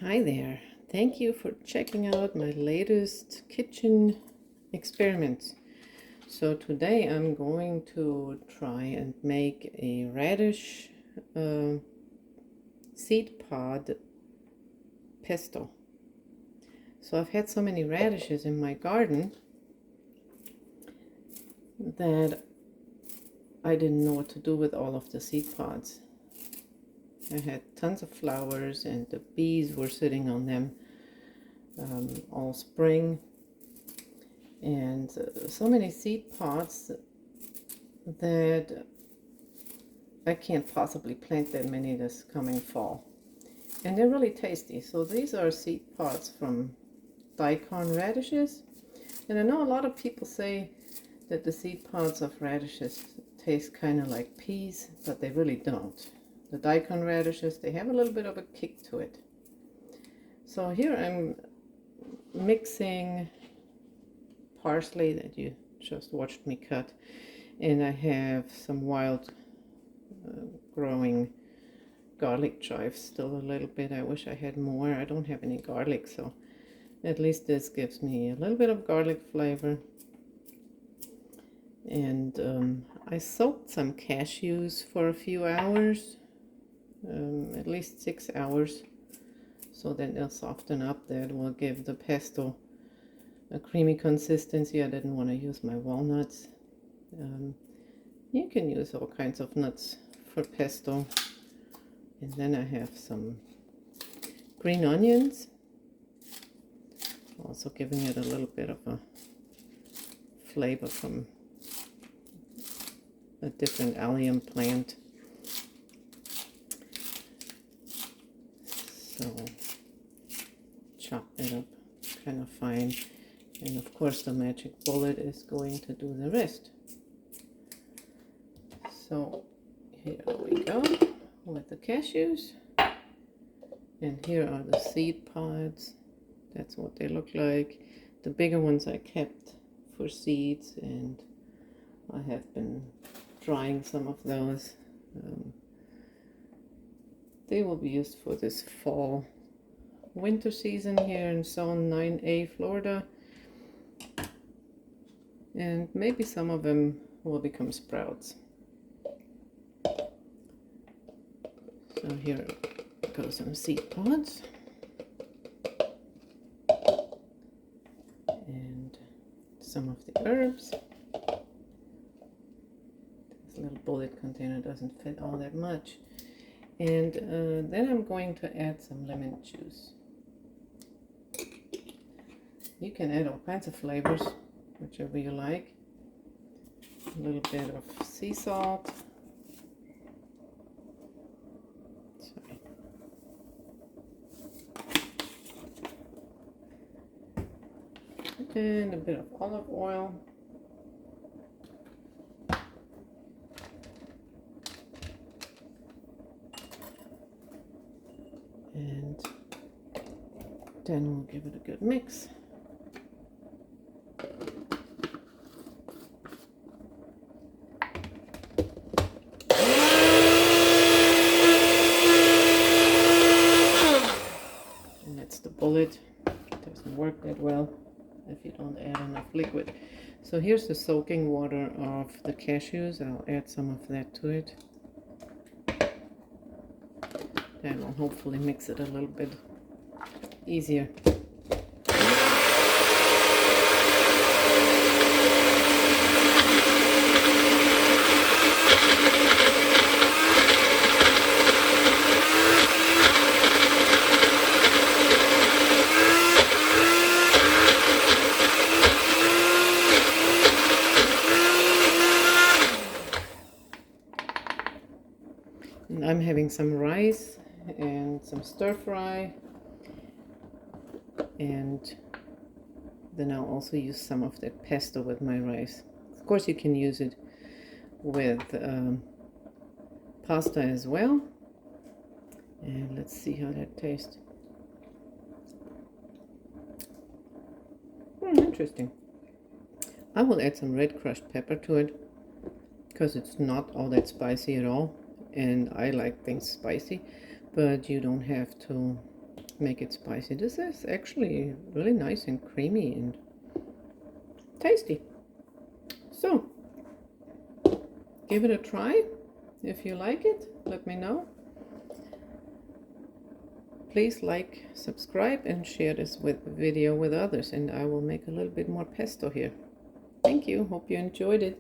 Hi there. Thank you for checking out my latest kitchen experiments. So today I'm going to try and make a radish seed pod pesto. So I've had so many radishes in my garden that I didn't know what to do with all of the seed pods. I had tons of flowers and the bees were sitting on them all spring, and so many seed pods that I can't possibly plant that many this coming fall. And they're really tasty. So these are seed pods from daikon radishes. And I know a lot of people say that the seed pods of radishes taste kind of like peas, but they really don't. The daikon radishes, they have a little bit of a kick to it. So here I'm mixing parsley that you just watched me cut, and I have some wild growing garlic chives, still a little bit. I wish I had more. I don't have any garlic, so at least this gives me a little bit of garlic flavor. And I soaked some cashews for a few hours, at least 6 hours, so that they'll soften up. That will give the pesto a creamy consistency. I didn't want to use my walnuts. You can use all kinds of nuts for pesto. And then I have some green onions, also giving it a little bit of a flavor from a different allium plant. So chop it up kind of fine. And of course the magic bullet is going to do the rest. So here we go with the cashews. And here are the seed pods. That's what they look like. The bigger ones I kept for seeds, and I have been drying some of those. They will be used for this fall winter season here in Zone 9A, Florida. And maybe some of them will become sprouts. So here go some seed pods. And some of the herbs. This little bullet container doesn't fit all that much. And then I'm going to add some lemon juice. You can add all kinds of flavors, whichever you like. A little bit of sea salt. Sorry. And a bit of olive oil. And then we'll give it a good mix. And that's the bullet. It doesn't work that well if you don't add enough liquid. So here's the soaking water of the cashews. I'll add some of that to it. That will hopefully mix it a little bit easier. And I'm having some rice and some stir fry, and then I'll also use some of that pesto with my rice. Of course you can use it with pasta as well. And let's see how that tastes. Interesting. I will add some red crushed pepper to it because it's not all that spicy at all, and I like things spicy, but you don't have to make it spicy. This is actually really nice and creamy and tasty. So, give it a try. If you like it, let me know. Please like, subscribe, and share this video with others, and I will make a little bit more pesto here. Thank you. Hope you enjoyed it.